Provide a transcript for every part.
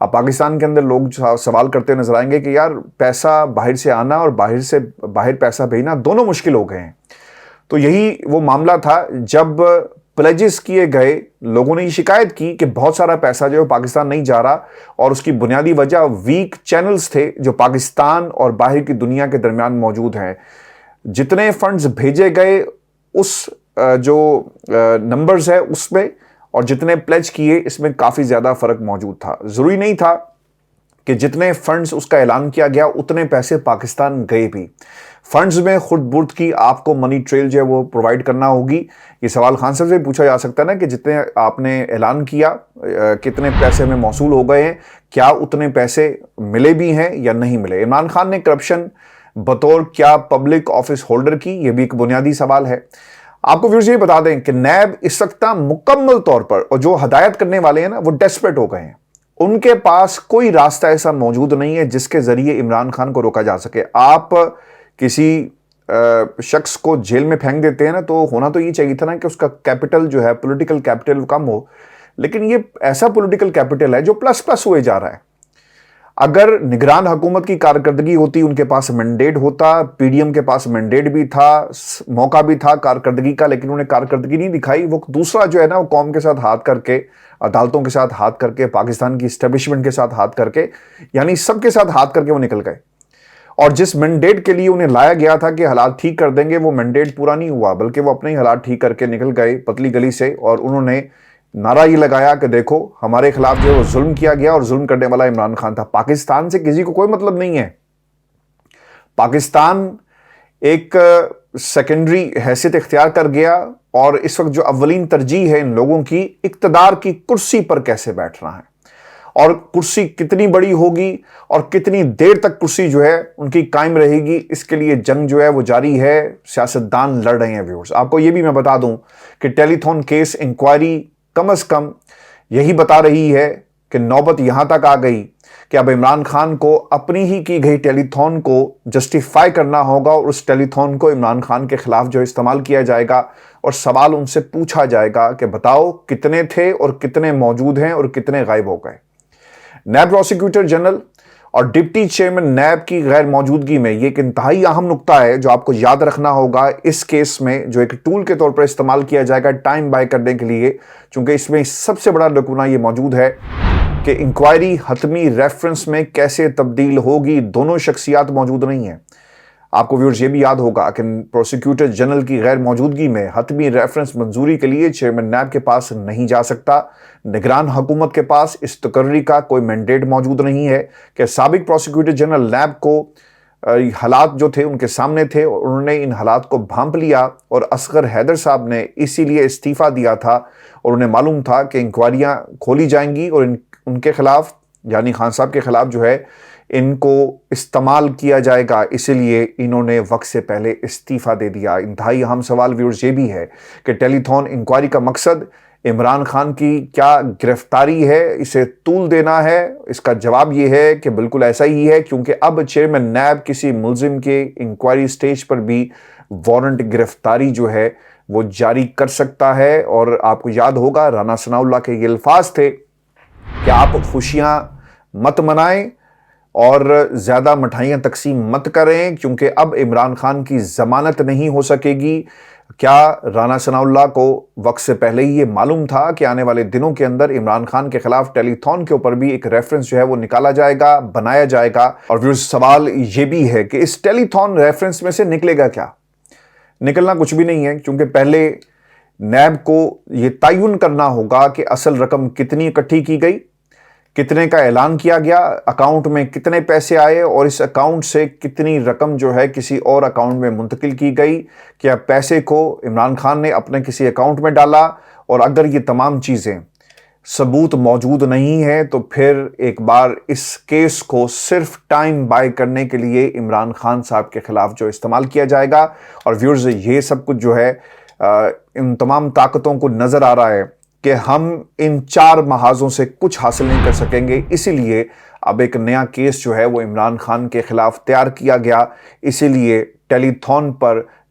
اب پاکستان کے اندر لوگ سوال کرتے نظر آئیں گے کہ یار پیسہ باہر سے آنا اور باہر پیسہ بھیجنا دونوں مشکل ہو گئے ہیں. تو یہی وہ معاملہ تھا جب پلیجز کیے گئے. لوگوں نے یہ شکایت کی کہ بہت سارا پیسہ جو ہے پاکستان نہیں جا رہا, اور اس کی بنیادی وجہ ویک چینلز تھے جو پاکستان اور باہر کی دنیا کے درمیان موجود ہیں. جتنے فنڈز بھیجے گئے اس جو نمبرز ہے اس میں, اور جتنے پلیج کیے اس میں کافی زیادہ فرق موجود تھا. ضروری نہیں تھا کہ جتنے فنڈز اس کا اعلان کیا گیا اتنے پیسے پاکستان گئے بھی. فنڈز میں خود برد کی آپ کو منی ٹریل جو ہے وہ پرووائڈ کرنا ہوگی. یہ سوال خان صاحب سے پوچھا جا سکتا ہے نا کہ جتنے آپ نے اعلان کیا کتنے پیسے میں موصول ہو گئے ہیں, کیا اتنے پیسے ملے بھی ہیں یا نہیں ملے. عمران خان نے کرپشن بطور کیا پبلک آفس ہولڈر کی, یہ بھی ایک بنیادی سوال ہے. آپ کو ویورز یہ بتا دیں کہ نیب اس وقت مکمل طور پر, اور جو ہدایت کرنے والے ہیں نا وہ ڈیسپریٹ ہو گئے ہیں. ان کے پاس کوئی راستہ ایسا موجود نہیں ہے جس کے ذریعے عمران خان کو روکا جا سکے. آپ کسی شخص کو جیل میں پھینک دیتے ہیں نا, تو ہونا تو یہ چاہیے تھا نا کہ اس کا کیپٹل جو ہے پولیٹیکل کیپٹل کم ہو, لیکن یہ ایسا پولیٹیکل کیپٹل ہے جو پلس ہوئے جا رہا ہے. اگر نگران حکومت کی کارکردگی ہوتی, ان کے پاس مینڈیٹ ہوتا, پی ڈی ایم کے پاس مینڈیٹ بھی تھا, موقع بھی تھا کارکردگی کا, لیکن انہیں کارکردگی نہیں دکھائی. وہ دوسرا جو ہے نا وہ قوم کے ساتھ ہاتھ کر کے, عدالتوں کے ساتھ ہاتھ کر کے, پاکستان کی اسٹیبلشمنٹ کے ساتھ ہاتھ کر کے, یعنی سب کے ساتھ ہاتھ کر کے وہ نکل گئے. اور جس مینڈیٹ کے لیے انہیں لایا گیا تھا کہ حالات ٹھیک کر دیں گے, وہ مینڈیٹ پورا نہیں ہوا, بلکہ وہ اپنے ہی حالات ٹھیک کر کے نکل گئے پتلی گلی سے. اور انہوں نے نعرہ یہ لگایا کہ دیکھو ہمارے خلاف جو ہے وہ ظلم کیا گیا, اور ظلم کرنے والا عمران خان تھا. پاکستان سے کسی کو کوئی مطلب نہیں ہے. پاکستان ایک سیکنڈری حیثیت اختیار کر گیا, اور اس وقت جو اولین ترجیح ہے ان لوگوں کی, اقتدار کی کرسی پر کیسے بیٹھنا ہے, اور کرسی کتنی بڑی ہوگی اور کتنی دیر تک کرسی جو ہے ان کی قائم رہے گی, اس کے لیے جنگ جو ہے وہ جاری ہے. سیاستدان لڑ رہے ہیں. ویورز آپ کو یہ بھی میں بتا دوں کہ ٹیلی تھون کیس انکوائری کم از کم یہی بتا رہی ہے کہ نوبت یہاں تک آ گئی کہ اب عمران خان کو اپنی ہی کی گئی ٹیلی تھون کو جسٹیفائی کرنا ہوگا, اور اس ٹیلی تھون کو عمران خان کے خلاف جو استعمال کیا جائے گا, اور سوال ان سے پوچھا جائے گا کہ بتاؤ کتنے تھے اور کتنے موجود ہیں اور کتنے غائب ہو گئے. نیب پروسیکیوٹر جنرل اور ڈپٹی چیئرمین نیب کی غیر موجودگی میں, یہ ایک انتہائی اہم نقطہ ہے جو آپ کو یاد رکھنا ہوگا اس کیس میں, جو ایک ٹول کے طور پر استعمال کیا جائے گا ٹائم بائی کرنے کے لیے, چونکہ اس میں سب سے بڑا لکونہ یہ موجود ہے کہ انکوائری حتمی ریفرنس میں کیسے تبدیل ہوگی. دونوں شخصیات موجود نہیں ہیں. آپ کو ویورز یہ بھی یاد ہوگا کہ پروسیکیوٹر جنرل کی غیر موجودگی میں حتمی ریفرنس منظوری کے لیے چیئرمین نیب کے پاس نہیں جا سکتا. نگران حکومت کے پاس اس تقرری کا کوئی مینڈیٹ موجود نہیں ہے کہ سابق پروسیکیوٹر جنرل نیب کو حالات جو تھے ان کے سامنے تھے, اور انہوں نے ان حالات کو بھانپ لیا, اور اصغر حیدر صاحب نے اسی لیے استعفیٰ دیا تھا, اور انہیں معلوم تھا کہ انکوائریاں کھولی جائیں گی اور ان کے خلاف, یعنی خان صاحب کے خلاف جو ہے ان کو استعمال کیا جائے گا, اسی لیے انہوں نے وقت سے پہلے استعفیٰ دے دیا. انتہائی اہم سوال ویورز یہ بھی ہے کہ ٹیلی تھون انکوائری کا مقصد عمران خان کی کیا گرفتاری ہے, اسے طول دینا ہے؟ اس کا جواب یہ ہے کہ بالکل ایسا ہی ہے, کیونکہ اب چیئرمین نیب کسی ملزم کے انکوائری سٹیج پر بھی وارنٹ گرفتاری جو ہے وہ جاری کر سکتا ہے. اور آپ کو یاد ہوگا رانا ثناء اللہ کے یہ الفاظ تھے کہ آپ خوشیاں مت منائیں اور زیادہ مٹھائیاں تقسیم مت کریں, کیونکہ اب عمران خان کی ضمانت نہیں ہو سکے گی. کیا رانا ثناء اللہ کو وقت سے پہلے ہی یہ معلوم تھا کہ آنے والے دنوں کے اندر عمران خان کے خلاف ٹیلی تھون کے اوپر بھی ایک ریفرنس جو ہے وہ نکالا جائے گا, بنایا جائے گا؟ اور ویورز سوال یہ بھی ہے کہ اس ٹیلی تھون ریفرنس میں سے نکلے گا کیا؟ نکلنا کچھ بھی نہیں ہے, کیونکہ پہلے نیب کو یہ تعین کرنا ہوگا کہ اصل رقم کتنی اکٹھی کی گئی, کتنے کا اعلان کیا گیا, اکاؤنٹ میں کتنے پیسے آئے, اور اس اکاؤنٹ سے کتنی رقم جو ہے کسی اور اکاؤنٹ میں منتقل کی گئی. کیا پیسے کو عمران خان نے اپنے کسی اکاؤنٹ میں ڈالا؟ اور اگر یہ تمام چیزیں ثبوت موجود نہیں ہے تو پھر ایک بار اس کیس کو صرف ٹائم بائی کرنے کے لیے عمران خان صاحب کے خلاف جو استعمال کیا جائے گا. اور ویورز یہ سب کچھ جو ہے ان تمام طاقتوں کو نظر آ رہا ہے کہ ہم ان 4 محاذوں سے کچھ حاصل نہیں کر سکیں گے, اسی لیے اب ایک نیا کیس جو ہے وہ عمران خان کے خلاف تیار کیا گیا. اسی لیے ٹیلی تھون پر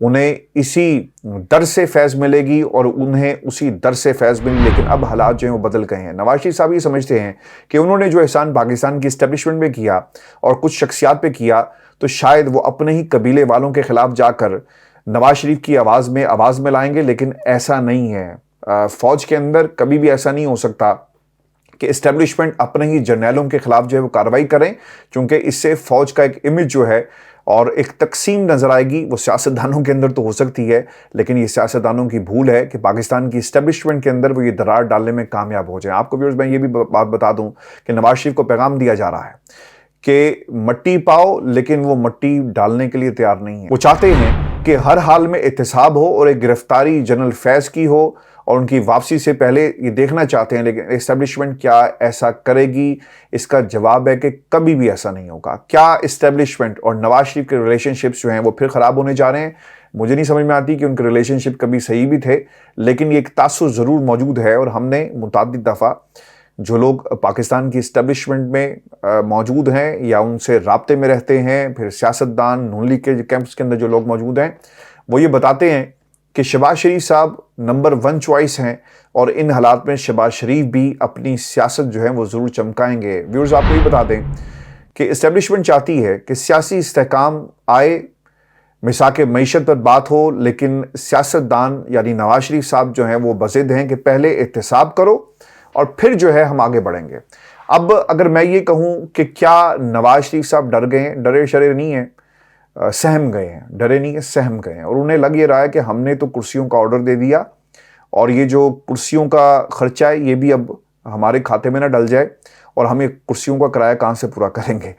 انہیں اسی در سے فیض ملے گی اور انہیں اسی در سے فیض ملے، لیکن اب حالات جو ہیں وہ بدل گئے ہیں۔ نواز شریف صاحب یہ سمجھتے ہیں کہ انہوں نے جو احسان پاکستان کی اسٹیبلشمنٹ پہ کیا اور کچھ شخصیات پہ کیا، تو شاید وہ اپنے ہی قبیلے والوں کے خلاف جا کر نواز شریف کی آواز میں لائیں گے، لیکن ایسا نہیں ہے۔ فوج کے اندر کبھی بھی ایسا نہیں ہو سکتا کہ اسٹیبلشمنٹ اپنے ہی جرنیلوں کے خلاف جو ہے وہ کارروائی کریں، چونکہ اس سے فوج کا ایک امیج جو ہے اور ایک تقسیم نظر آئے گی۔ وہ سیاستدانوں کے اندر تو ہو سکتی ہے، لیکن یہ سیاستدانوں کی بھول ہے کہ پاکستان کی اسٹیبلشمنٹ کے اندر وہ یہ درار ڈالنے میں کامیاب ہو جائیں۔ آپ کو ویورز میں یہ بھی بات بتا دوں کہ نواز شریف کو پیغام دیا جا رہا ہے کہ مٹی پاؤ، لیکن وہ مٹی ڈالنے کے لیے تیار نہیں ہے۔ وہ چاہتے ہیں کہ ہر حال میں احتساب ہو اور ایک گرفتاری جنرل فیض کی ہو اور ان کی واپسی سے پہلے یہ دیکھنا چاہتے ہیں، لیکن اسٹیبلشمنٹ کیا ایسا کرے گی؟ اس کا جواب ہے کہ کبھی بھی ایسا نہیں ہوگا۔ کیا اسٹیبلشمنٹ اور نواز شریف کے ریلیشن شپس جو ہیں وہ پھر خراب ہونے جا رہے ہیں؟ مجھے نہیں سمجھ میں آتی کہ ان کے ریلیشن شپ کبھی صحیح بھی تھے، لیکن یہ ایک تاثر ضرور موجود ہے، اور ہم نے متعدد دفعہ جو لوگ پاکستان کی اسٹیبلشمنٹ میں موجود ہیں یا ان سے رابطے میں رہتے ہیں، پھر سیاستدان نون لیگ کے کیمپس کے اندر جو لوگ موجود ہیں، وہ یہ بتاتے ہیں کہ شہباز شریف صاحب نمبر 1 چوائس ہیں، اور ان حالات میں شہباز شریف بھی اپنی سیاست جو ہے وہ ضرور چمکائیں گے۔ ویورز آپ کو یہ بتا دیں کہ اسٹیبلشمنٹ چاہتی ہے کہ سیاسی استحکام آئے، مساق معیشت پر بات ہو، لیکن سیاستدان یعنی نواز شریف صاحب جو ہیں وہ بضد ہیں کہ پہلے احتساب کرو اور پھر جو ہے ہم آگے بڑھیں گے۔ اب اگر میں یہ کہوں کہ کیا نواز شریف صاحب ڈر گئے ہیں؟ ڈرے شرے نہیں ہیں، سہم گئے ہیں۔ ڈرے نہیں ہیں، سہم گئے ہیں، اور انہیں لگ یہ رہا ہے کہ ہم نے تو کرسیوں کا آرڈر دے دیا، اور یہ جو کرسیوں کا خرچہ ہے یہ بھی اب ہمارے کھاتے میں نہ ڈل جائے، اور ہم یہ کرسیوں کا کرایہ کہاں سے پورا کریں گے،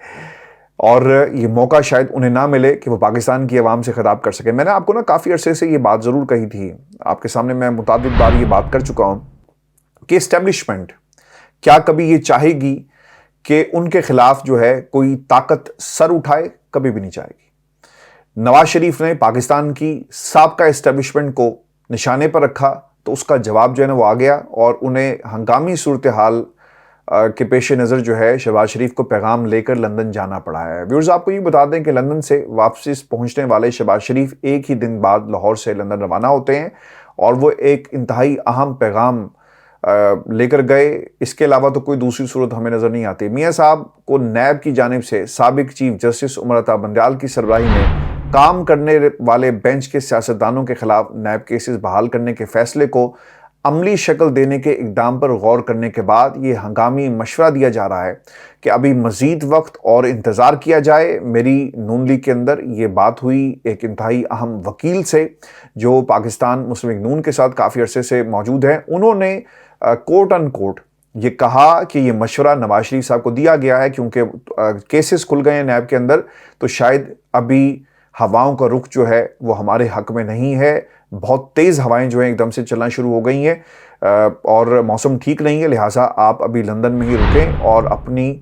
اور یہ موقع شاید انہیں نہ ملے کہ وہ پاکستان کی عوام سے خطاب کر سکیں۔ میں نے آپ کو کافی عرصے سے یہ بات ضرور کہی تھی، آپ کے سامنے میں متعدد بار یہ بات کر چکا ہوں کہ اسٹیبلشمنٹ کیا کبھی یہ چاہے گی کہ ان کے خلاف جو ہے کوئی طاقت سر اٹھائے؟ کبھی بھی نہیں چاہے گی۔ نواز شریف نے پاکستان کی سابقہ اسٹیبلشمنٹ کو نشانے پر رکھا، تو اس کا جواب جو ہے وہ آ گیا، اور انہیں ہنگامی صورتحال کے پیش نظر جو ہے شہباز شریف کو پیغام لے کر لندن جانا پڑا ہے۔ ویورز آپ کو یہ بتا دیں کہ لندن سے واپسی پہنچنے والے شہباز شریف ایک ہی دن بعد لاہور سے لندن روانہ ہوتے ہیں، اور وہ ایک انتہائی اہم پیغام لے کر گئے۔ اس کے علاوہ تو کوئی دوسری صورت ہمیں نظر نہیں آتی۔ میاں صاحب کو نیب کی جانب سے سابق چیف جسٹس عمر عطا بندیال کی سربراہی میں کام کرنے والے بینچ کے سیاستدانوں کے خلاف نیب کیسز بحال کرنے کے فیصلے کو عملی شکل دینے کے اقدام پر غور کرنے کے بعد یہ ہنگامی مشورہ دیا جا رہا ہے کہ ابھی مزید وقت اور انتظار کیا جائے۔ میری نون لیگ کے اندر یہ بات ہوئی ایک انتہائی اہم وکیل سے جو پاکستان مسلم لیگ نون کے ساتھ کافی عرصے سے موجود ہیں۔ انہوں نے کوٹ ان کوٹ یہ کہا کہ یہ مشورہ نواز شریف صاحب کو دیا گیا ہے کیونکہ کیسز کھل گئے ہیں نیب کے اندر، تو شاید ابھی ہواؤں کا رخ جو ہے وہ ہمارے حق میں نہیں ہے۔ بہت تیز ہوائیں جو ہیں ایک دم سے چلنا شروع ہو گئی ہیں، اور موسم ٹھیک نہیں ہے، لہٰذا آپ ابھی لندن میں ہی رکیں اور اپنی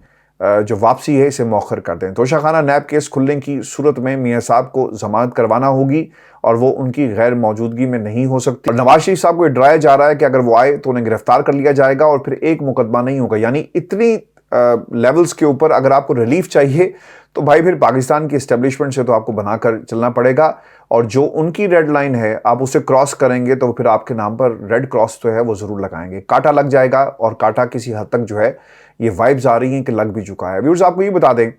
جو واپسی ہے اسے مؤخر کر دیں۔ توشہ خانہ نیب کیس کھلنے کی صورت میں میاں صاحب کو ضمانت کروانا ہوگی، اور وہ ان کی غیر موجودگی میں نہیں ہو سکتی۔ اور نواز شریف صاحب کو یہ ڈرایا جا رہا ہے کہ اگر وہ آئے تو انہیں گرفتار کر لیا جائے گا اور پھر ایک مقدمہ نہیں ہوگا۔ یعنی اتنی لیولز کے اوپر اگر آپ کو ریلیف چاہیے تو بھائی پھر پاکستان کی اسٹیبلشمنٹ سے تو آپ کو بنا کر چلنا پڑے گا، اور جو ان کی ریڈ لائن ہے آپ اسے کراس کریں گے تو پھر آپ کے نام پر ریڈ کراس جو ہے وہ ضرور لگائیں گے، کانٹا لگ جائے گا، اور کانٹا کسی حد تک جو ہے یہ وائبز آ رہی ہیں کہ لگ بھی چکا ہے۔ ویورز آپ کو یہ بتا دیں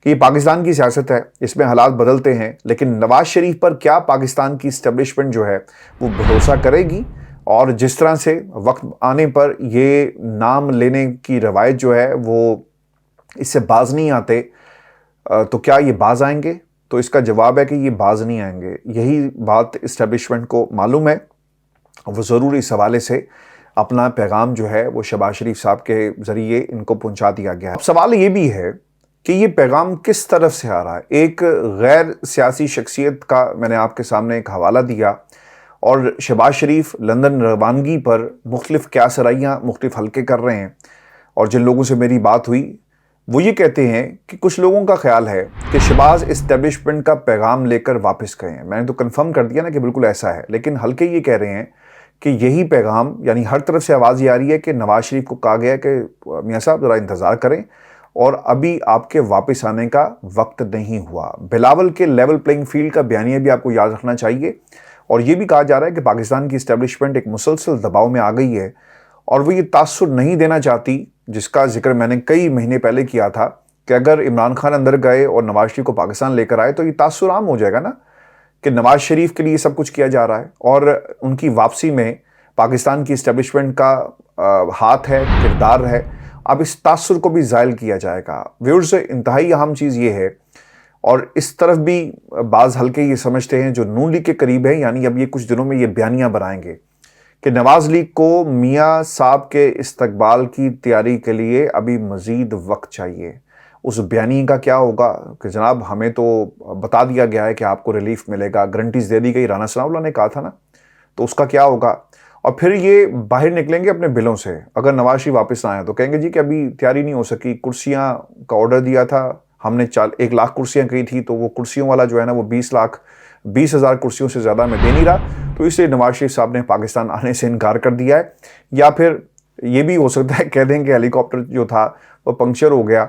کہ یہ پاکستان کی سیاست ہے، اس میں حالات بدلتے ہیں، لیکن نواز شریف پر کیا پاکستان کی اسٹیبلشمنٹ جو ہے وہ بھروسہ کرے گی؟ اور جس طرح سے وقت آنے پر یہ نام لینے کی روایت جو ہے وہ اس سے باز نہیں آتے، تو کیا یہ باز آئیں گے؟ تو اس کا جواب ہے کہ یہ باز نہیں آئیں گے۔ یہی بات اسٹیبلشمنٹ کو معلوم ہے، وہ ضرور اس حوالے سے اپنا پیغام جو ہے وہ شہباز شریف صاحب کے ذریعے ان کو پہنچا دیا گیا ہے۔ اب سوال یہ بھی ہے کہ یہ پیغام کس طرف سے آ رہا ہے۔ ایک غیر سیاسی شخصیت کا میں نے آپ کے سامنے ایک حوالہ دیا، اور شہباز شریف لندن روانگی پر مختلف قیاسرائیاں مختلف حلقے کر رہے ہیں، اور جن لوگوں سے میری بات ہوئی وہ یہ کہتے ہیں کہ کچھ لوگوں کا خیال ہے کہ شہباز اسٹیبلشمنٹ کا پیغام لے کر واپس گئے ہیں۔ میں نے تو کنفرم کر دیا نا کہ بالکل ایسا ہے، لیکن حلقے یہ کہہ رہے ہیں کہ یہی پیغام، یعنی ہر طرف سے آواز یہ آ رہی ہے کہ نواز شریف کو کہا گیا ہے کہ میاں صاحب ذرا انتظار کریں اور ابھی آپ کے واپس آنے کا وقت نہیں ہوا۔ بلاول کے لیول پلینگ فیلڈ کا بیانیہ بھی آپ کو یاد رکھنا چاہیے، اور یہ بھی کہا جا رہا ہے کہ پاکستان کی اسٹیبلشمنٹ ایک مسلسل دباؤ میں آ گئی ہے، اور وہ یہ تاثر نہیں دینا چاہتی جس کا ذکر میں نے کئی مہینے پہلے کیا تھا کہ اگر عمران خان اندر گئے اور نواز شریف کو پاکستان لے کر آئے تو یہ تاثر عام ہو جائے گا نا کہ نواز شریف کے لیے سب کچھ کیا جا رہا ہے، اور ان کی واپسی میں پاکستان کی اسٹیبلشمنٹ کا ہاتھ ہے، کردار ہے۔ اب اس تاثر کو بھی زائل کیا جائے گا۔ ویورز، انتہائی اہم چیز یہ ہے، اور اس طرف بھی بعض حلقے یہ سمجھتے ہیں جو نون لیگ کے قریب ہیں، یعنی اب یہ کچھ دنوں میں یہ بیانیہ بنائیں گے کہ نواز لیگ کو میاں صاحب کے استقبال کی تیاری کے لیے ابھی مزید وقت چاہیے۔ اس بیانیے کا کیا ہوگا کہ جناب ہمیں تو بتا دیا گیا ہے کہ آپ کو ریلیف ملے گا، گارنٹیز دے دی گئی، رانا ثناء اللہ نے کہا تھا نا، تو اس کا کیا ہوگا؟ اور پھر یہ باہر نکلیں گے اپنے بلوں سے اگر نواز شریف واپس نہ آئے تو کہیں گے جی کہ ابھی تیاری نہیں ہو سکی، کرسیاں کا آرڈر دیا تھا ہم نے 1 لاکھ کرسیاں کہی تھی، تو وہ کرسیوں والا جو ہے نا وہ 20,000 کرسیوں سے زیادہ میں دے نہیں رہا، تو اس لیے نواز شریف صاحب نے پاکستان آنے سے انکار کر دیا ہے۔ یا پھر یہ بھی ہو سکتا ہے کہہ دیں کہ ہیلی کاپٹر جو تھا وہ پنکچر ہو گیا،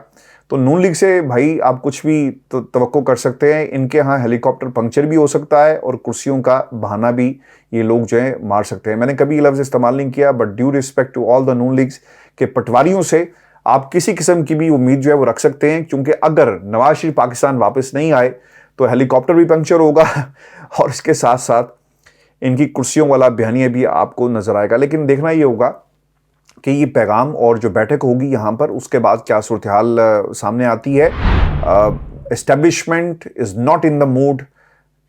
تو نون لیگ سے بھائی آپ کچھ بھی توقع کر سکتے ہیں، ان کے ہاں ہیلی کاپٹر پنکچر بھی ہو سکتا ہے اور کرسیوں کا بہانہ بھی یہ لوگ جو ہیں مار سکتے ہیں۔ میں نے کبھی یہ لفظ استعمال نہیں کیا، but due respect to all the نون لیگز کہ پٹواریوں سے آپ کسی قسم کی بھی امید جو ہے وہ رکھ سکتے ہیں، کیونکہ اگر نواز شریف پاکستان واپس نہیں آئے تو ہیلی کاپٹر بھی پنکچر ہوگا اور اس کے ساتھ ساتھ ان کی کرسیوں والا بیانیہ بھی آپ کو نظر آئے گا۔ لیکن دیکھنا یہ ہوگا کہ یہ پیغام اور جو بیٹھک ہوگی یہاں پر اس کے بعد کیا صورتحال سامنے آتی ہے۔ Establishment is not in the mood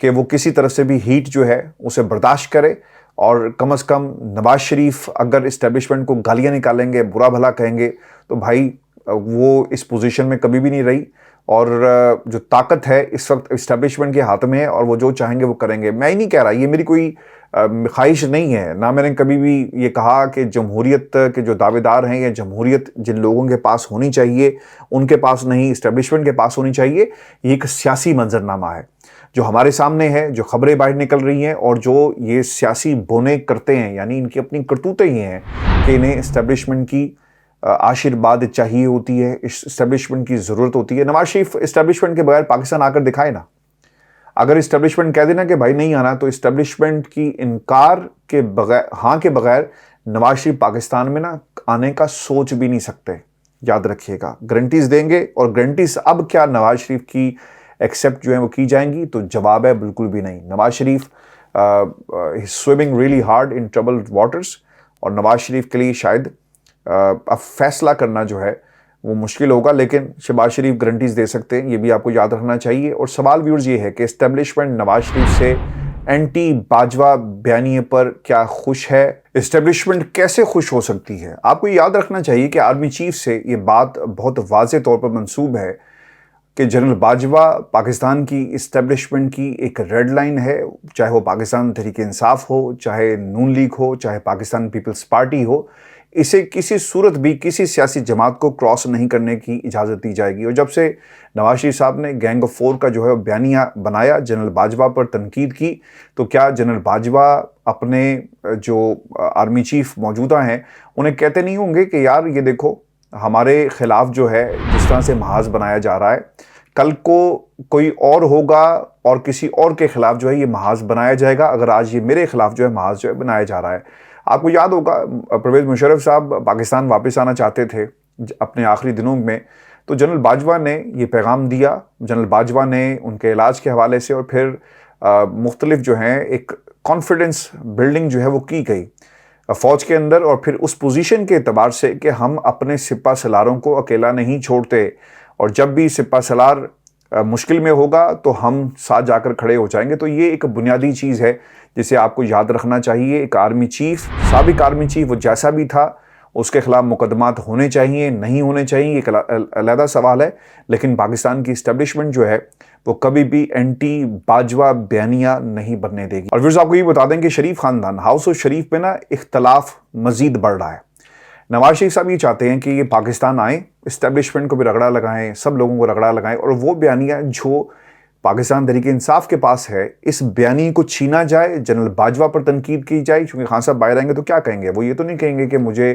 کہ وہ کسی طرح سے بھی ہیٹ جو ہے اسے برداشت کرے، اور کم از کم نواز شریف اگر اسٹیبلشمنٹ کو گالیاں نکالیں گے، برا بھلا کہیں گے، تو بھائی وہ اس پوزیشن میں کبھی بھی نہیں رہی، اور جو طاقت ہے اس وقت اسٹیبلشمنٹ کے ہاتھ میں ہے، اور وہ جو چاہیں گے وہ کریں گے۔ میں ہی نہیں کہہ رہا، یہ میری کوئی خواہش نہیں ہے، نہ میں نے کبھی بھی یہ کہا کہ جمہوریت کے جو دعوے دار ہیں یا جمہوریت جن لوگوں کے پاس ہونی چاہیے ان کے پاس نہیں، اسٹیبلشمنٹ کے پاس ہونی چاہیے۔ یہ ایک سیاسی منظرنامہ ہے جو ہمارے سامنے ہے، جو خبریں باہر نکل رہی ہیں، اور جو یہ سیاسی بونے کرتے ہیں، یعنی ان کی اپنی کرتوتیں یہ ہیں کہ انہیں اسٹیبلشمنٹ کی آشیرواد چاہیے ہوتی ہے، اسٹیبلشمنٹ کی ضرورت ہوتی ہے۔ نواز شریف اسٹیبلشمنٹ کے بغیر پاکستان آ کر دکھائے نا، اگر اسٹیبلشمنٹ کہہ دینا کہ بھائی نہیں آنا، تو اسٹیبلشمنٹ کی انکار کے بغیر، ہاں کے بغیر نواز شریف پاکستان میں نا آنے کا سوچ بھی نہیں سکتے۔ یاد رکھیے گا، گارنٹیز دیں گے، اور گارنٹیز اب کیا نواز شریف کی ایکسیپٹ جو ہیں وہ کی جائیں گی؟ تو جواب ہے بالکل بھی نہیں۔ Nawaz Sharif swimming really hard in troubled waters, اور نواز شریف کے لیے شاید اب فیصلہ کرنا جو ہے وہ مشکل ہوگا، لیکن شہباز شریف گارنٹیز دے سکتے ہیں، یہ بھی آپ کو یاد رکھنا چاہیے۔ اور سوال ویورز یہ ہے کہ اسٹیبلشمنٹ نواز شریف سے اینٹی باجوہ بیانیے پر کیا خوش ہے؟ اسٹیبلشمنٹ کیسے خوش ہو سکتی ہے؟ آپ کو یہ یاد رکھنا چاہیے کہ آرمی چیف سے یہ بات بہت واضح طور پر منسوب ہے کہ جنرل باجوہ پاکستان کی اسٹیبلشمنٹ کی ایک ریڈ لائن ہے، چاہے وہ پاکستان تحریک انصاف ہو، چاہے نون لیگ ہو، چاہے پاکستان پیپلز پارٹی ہو، اسے کسی صورت بھی کسی سیاسی جماعت کو کراس نہیں کرنے کی اجازت دی جائے گی۔ اور جب سے نواز شریف صاحب نے گینگ آف 4 کا جو ہے بیانیہ بنایا، جنرل باجوہ پر تنقید کی، تو کیا جنرل باجوہ اپنے جو آرمی چیف موجودہ ہیں انہیں کہتے نہیں ہوں گے کہ یار یہ دیکھو ہمارے خلاف جو ہے جس طرح سے محاذ بنایا جا رہا ہے، کل کو کوئی اور ہوگا اور کسی اور کے خلاف جو ہے یہ محاذ بنایا جائے گا، اگر آج یہ میرے خلاف جو ہے محاذ جو ہے بنایا جا رہا ہے۔ آپ کو یاد ہوگا پرویز مشرف صاحب پاکستان واپس آنا چاہتے تھے اپنے آخری دنوں میں، تو جنرل باجوہ نے یہ پیغام دیا، جنرل باجوہ نے ان کے علاج کے حوالے سے، اور پھر مختلف جو ہیں ایک کانفیڈنس بلڈنگ جو ہے وہ کی گئی فوج کے اندر، اور پھر اس پوزیشن کے اعتبار سے کہ ہم اپنے سپہ سالاروں کو اکیلا نہیں چھوڑتے، اور جب بھی سپہ سالار مشکل میں ہوگا تو ہم ساتھ جا کر کھڑے ہو جائیں گے۔ تو یہ ایک بنیادی چیز ہے جسے آپ کو یاد رکھنا چاہیے۔ ایک آرمی چیف، سابق آرمی چیف، وہ جیسا بھی تھا، اس کے خلاف مقدمات ہونے چاہیے، نہیں ہونے چاہیے، ایک علیحدہ سوال ہے، لیکن پاکستان کی اسٹیبلشمنٹ جو ہے وہ کبھی بھی اینٹی باجوہ بیانیہ نہیں بننے دے گی۔ اور پھر آپ کو یہ بتا دیں کہ شریف خاندان، ہاؤس آف شریف پہ نا اختلاف مزید بڑھ رہا ہے۔ نواز شریف صاحب یہ چاہتے ہیں کہ یہ پاکستان آئیں، اسٹیبلشمنٹ کو بھی رگڑا لگائیں، سب لوگوں کو رگڑا لگائیں، اور وہ بیانیہ جو پاکستان تحریک انصاف کے پاس ہے اس بیانیے کو چھینا جائے، جنرل باجوہ پر تنقید کی جائے، چونکہ خان صاحب باہر آئیں گے تو کیا کہیں گے؟ وہ یہ تو نہیں کہیں گے کہ مجھے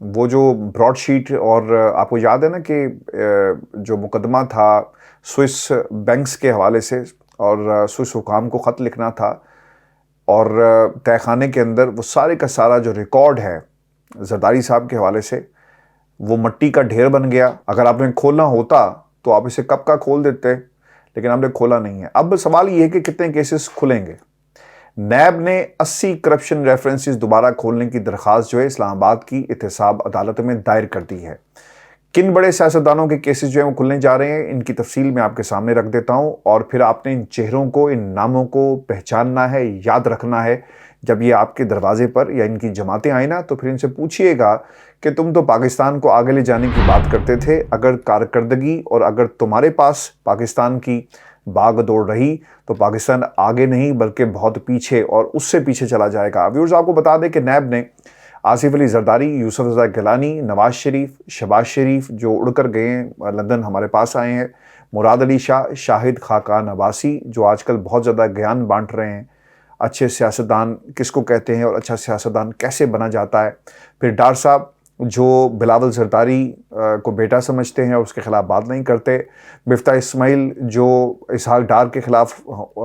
وہ جو براڈ شیٹ، اور آپ کو یاد ہے نا کہ جو مقدمہ تھا سوئس بینکس کے حوالے سے، اور سوئس حکام کو خط لکھنا تھا، اور تہہ خانے کے اندر وہ سارے کا سارا جو ریکارڈ ہے زرداری صاحب کے حوالے سے وہ مٹی کا ڈھیر بن گیا۔ اگر آپ نے کھولنا ہوتا تو آپ اسے کب کا کھول دیتے، لیکن آپ نے کھولا نہیں ہے۔ اب سوال یہ ہے کہ کتنے کیسز کھلیں گے۔ نیب نے 80 کرپشن ریفرنسز دوبارہ کھولنے کی درخواست جو ہے اسلام آباد کی احتساب عدالت میں دائر کر دی ہے۔ کن بڑے سیاستدانوں کے کیسز جو ہیں وہ کھلنے جا رہے ہیں، ان کی تفصیل میں آپ کے سامنے رکھ دیتا ہوں، اور پھر آپ نے ان چہروں کو، ان ناموں کو پہچاننا ہے، یاد رکھنا ہے۔ جب یہ آپ کے دروازے پر یا ان کی جماعتیں آئیں نا، تو پھر ان سے پوچھئے گا کہ تم تو پاکستان کو آگے لے جانے کی بات کرتے تھے، اگر کارکردگی اور اگر تمہارے پاس پاکستان کی باغ دوڑ رہی تو پاکستان آگے نہیں بلکہ بہت پیچھے، اور اس سے پیچھے چلا جائے گا۔ ویورز، آپ کو بتا دیں کہ نیب نے آصف علی زرداری، یوسف رضا گیلانی، نواز شریف، شہباز شریف جو اڑ کر گئے ہیں لندن، ہمارے پاس آئے ہیں، مراد علی شاہ، شاہد خاقان عباسی جو آج کل بہت زیادہ گیان بانٹ رہے ہیں، اچھے سیاستدان کس کو کہتے ہیں اور اچھا سیاستدان کیسے بنا جاتا ہے، پھر ڈار صاحب جو بلاول زرداری کو بیٹا سمجھتے ہیں اور اس کے خلاف بات نہیں کرتے، مفتاح اسماعیل جو اسحاق ڈار کے خلاف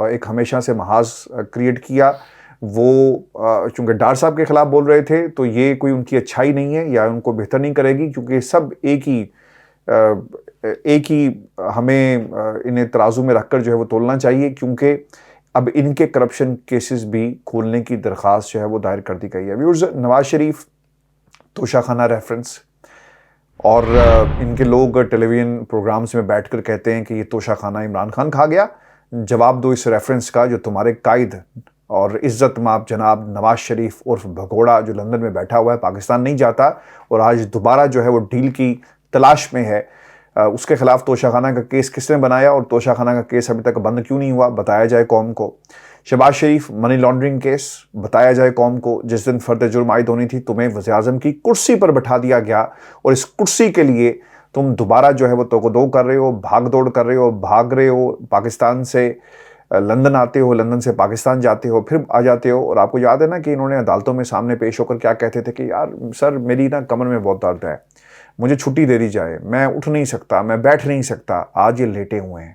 ایک ہمیشہ سے محاذ کریٹ کیا، وہ چونکہ ڈار صاحب کے خلاف بول رہے تھے تو یہ کوئی ان کی اچھائی نہیں ہے یا ان کو بہتر نہیں کرے گی، کیونکہ سب ایک ہی ہمیں انہیں ترازو میں رکھ کر جو ہے وہ تولنا چاہیے، کیونکہ اب ان کے کرپشن کیسز بھی کھولنے کی درخواست جو ہے وہ دائر کر دی گئی ہے۔ ویورز، نواز شریف توشہ خانہ ریفرنس، اور ان کے لوگ ٹیلی ویژن پروگرامز میں بیٹھ کر کہتے ہیں کہ یہ توشہ خانہ عمران خان کھا گیا، جواب دو اس ریفرنس کا جو تمہارے قائد اور عزت مآب جناب نواز شریف عرف بھگوڑا جو لندن میں بیٹھا ہوا ہے، پاکستان نہیں جاتا اور آج دوبارہ جو ہے وہ ڈیل کی تلاش میں ہے، اس کے خلاف توشہ خانہ کا کیس کس نے بنایا اور توشہ خانہ کا کیس ابھی تک بند کیوں نہیں ہوا، بتایا جائے قوم کو۔ شہباز شریف منی لانڈرنگ کیس، بتایا جائے قوم کو۔ جس دن فرد جرم عائد ہونی تھی تمہیں وزیر اعظم کی کرسی پر بٹھا دیا گیا، اور اس کرسی کے لیے تم دوبارہ جو ہے وہ توق و دو کر رہے ہو، بھاگ دوڑ کر رہے ہو، بھاگ رہے ہو، پاکستان سے لندن آتے ہو، لندن سے پاکستان جاتے ہو، پھر آ جاتے ہو۔ اور آپ کو یاد ہے نا کہ انہوں نے عدالتوں میں سامنے پیش ہو کر کیا کہتے تھے کہ یار سر میری نا کمر میں بہت درد ہے، مجھے چھٹی دے دی جائے، میں اٹھ نہیں سکتا، میں بیٹھ نہیں سکتا۔ آج یہ لیٹے ہوئے ہیں،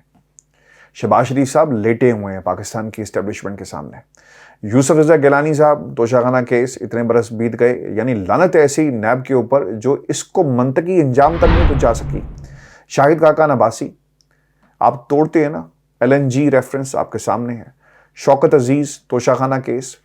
شہباز شریف صاحب لیٹے ہوئے ہیں پاکستان کی اسٹیبلشمنٹ کے سامنے۔ یوسف رضا گیلانی صاحب، توشہ خانہ کیس، اتنے برس بیت گئے، یعنی لعنت ایسی نیب کے اوپر جو اس کو منطقی انجام تک نہیں پہنچا سکی۔ شاہد خاقان عباسی، آپ توڑتے ہیں نا، ایل این جی ریفرنس آپ کے سامنے ہے۔ شوکت عزیز توشہ خانہ کیس،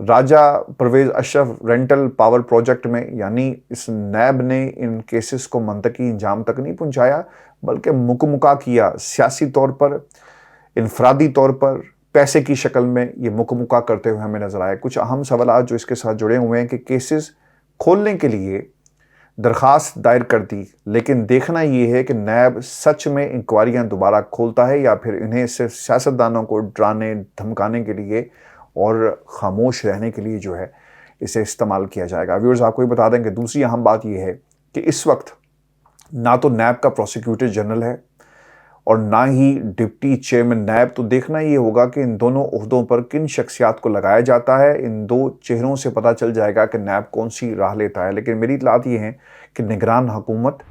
راجہ پرویز اشرف رینٹل پاور پروجیکٹ میں، یعنی اس نیب نے ان کیسز کو منطقی انجام تک نہیں پہنچایا بلکہ مکمکا کیا، سیاسی طور پر، انفرادی طور پر، پیسے کی شکل میں یہ مکمکا کرتے ہوئے ہمیں نظر آئے۔ کچھ اہم سوالات جو اس کے ساتھ جڑے ہوئے ہیں کہ کیسز کھولنے کے لیے درخواست دائر کر دی، لیکن دیکھنا یہ ہے کہ نیب سچ میں انکوائریاں دوبارہ کھولتا ہے یا پھر انہیں صرف سیاستدانوں کو ڈرانے دھمکانے کے لیے اور خاموش رہنے کے لیے جو ہے اسے استعمال کیا جائے گا۔ ویورز، آپ کو یہ بتا دیں کہ دوسری اہم بات یہ ہے کہ اس وقت نہ تو نیب کا پروسیکیوٹر جنرل ہے اور نہ ہی ڈپٹی چیئرمین نیب، تو دیکھنا یہ ہوگا کہ ان دونوں عہدوں پر کن شخصیات کو لگایا جاتا ہے۔ ان دو چہروں سے پتہ چل جائے گا کہ نیب کون سی راہ لیتا ہے، لیکن میری اطلاعات یہ ہیں کہ نگران حکومت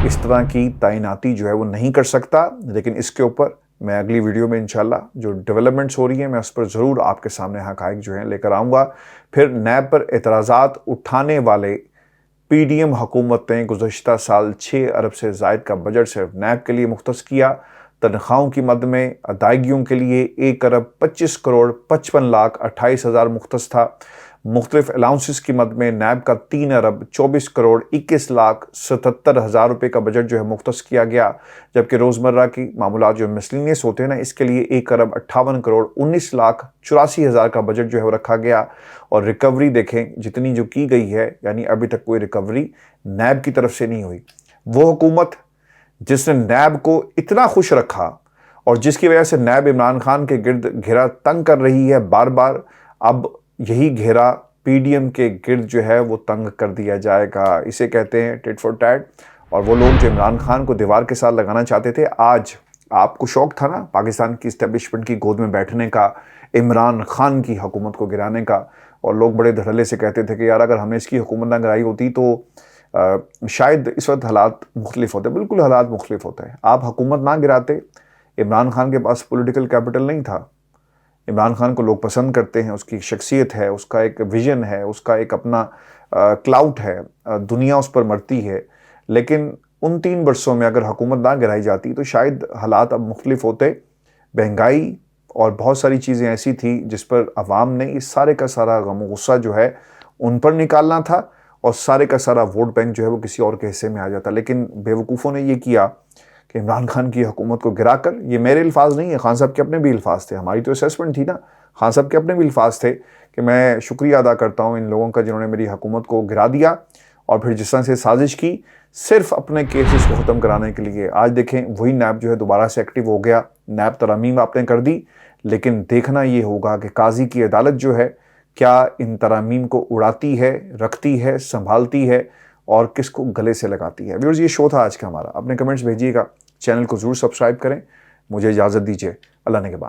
اس طرح کی تعیناتی جو ہے وہ نہیں کر سکتا، لیکن اس کے اوپر میں اگلی ویڈیو میں انشاءاللہ جو ڈیولپمنٹس ہو رہی ہیں میں اس پر ضرور آپ کے سامنے حقائق جو ہیں لے کر آؤں گا۔ پھر نیب پر اعتراضات اٹھانے والے پی ڈی ایم حکومت نے گزشتہ سال 6 ارب سے زائد کا بجٹ صرف نیب کے لیے مختص کیا۔ تنخواہوں کی مد میں ادائیگیوں کے لیے 1 ارب 25 کروڑ 55 لاکھ 28 ہزار مختص تھا۔ مختلف الاؤنسز کی مد میں نیب کا 3 ارب 24 کروڑ 21 لاکھ 77 ہزار روپے کا بجٹ جو ہے مختص کیا گیا، جبکہ روزمرہ کی معمولات جو مسلینیس ہوتے ہیں نا، اس کے لیے 1 ارب 58 کروڑ 19 لاکھ 84 ہزار کا بجٹ جو ہے وہ رکھا گیا۔ اور ریکوری دیکھیں جتنی جو کی گئی ہے، یعنی ابھی تک کوئی ریکوری نیب کی طرف سے نہیں ہوئی۔ وہ حکومت جس نے نیب کو اتنا خوش رکھا اور جس کی وجہ سے نیب عمران خان کے گرد گھیرا تنگ کر رہی ہے بار بار، اب یہی گھیرا پی ڈی ایم کے گرد جو ہے وہ تنگ کر دیا جائے گا۔ اسے کہتے ہیں ٹیٹ فور ٹیٹ۔ اور وہ لوگ جو عمران خان کو دیوار کے ساتھ لگانا چاہتے تھے، آج آپ کو شوق تھا نا پاکستان کی اسٹیبلشمنٹ کی گود میں بیٹھنے کا، عمران خان کی حکومت کو گرانے کا، اور لوگ بڑے دھڑلے سے کہتے تھے کہ یار اگر ہم نے اس کی حکومت نہ گرائی ہوتی تو شاید اس وقت حالات مختلف ہوتے، بالکل حالات مختلف ہوتے ہیں. آپ حکومت نہ گراتے، عمران خان کے پاس پولیٹیکل کیپٹل نہیں تھا. عمران خان کو لوگ پسند کرتے ہیں، اس کی شخصیت ہے، اس کا ایک ویژن ہے، اس کا ایک اپنا کلاؤٹ ہے، دنیا اس پر مرتی ہے. لیکن ان 3 برسوں میں اگر حکومت نہ گرائی جاتی تو شاید حالات اب مختلف ہوتے. مہنگائی اور بہت ساری چیزیں ایسی تھی جس پر عوام نے اس سارے کا سارا غم و غصہ جو ہے ان پر نکالنا تھا، اور سارے کا سارا ووٹ بینک جو ہے وہ کسی اور کے حصے میں آ جاتا. لیکن بیوقوفوں نے یہ کیا کہ عمران خان کی حکومت کو گرا کر، یہ میرے الفاظ نہیں ہیں، خان صاحب کے اپنے بھی الفاظ تھے، ہماری تو اسیسمنٹ تھی نا، خان صاحب کے اپنے بھی الفاظ تھے کہ میں شکریہ ادا کرتا ہوں ان لوگوں کا جنہوں نے میری حکومت کو گرا دیا، اور پھر جس طرح سے سازش کی صرف اپنے کیسز کو ختم کرانے کے لیے. آج دیکھیں وہی نیب جو ہے دوبارہ سے ایکٹیو ہو گیا. نیب ترامیم آپ نے کر دی، لیکن دیکھنا یہ ہوگا کہ قاضی کی عدالت جو ہے کیا ان ترامیم کو اڑاتی ہے، رکھتی ہے، سنبھالتی ہے، اور کس کو گلے سے لگاتی ہے. ویورز، یہ شو تھا آج کا ہمارا. اپنے کمنٹس بھیجیے گا، چینل کو ضرور سبسکرائب کریں. مجھے اجازت دیجیے، اللہ نگہبان.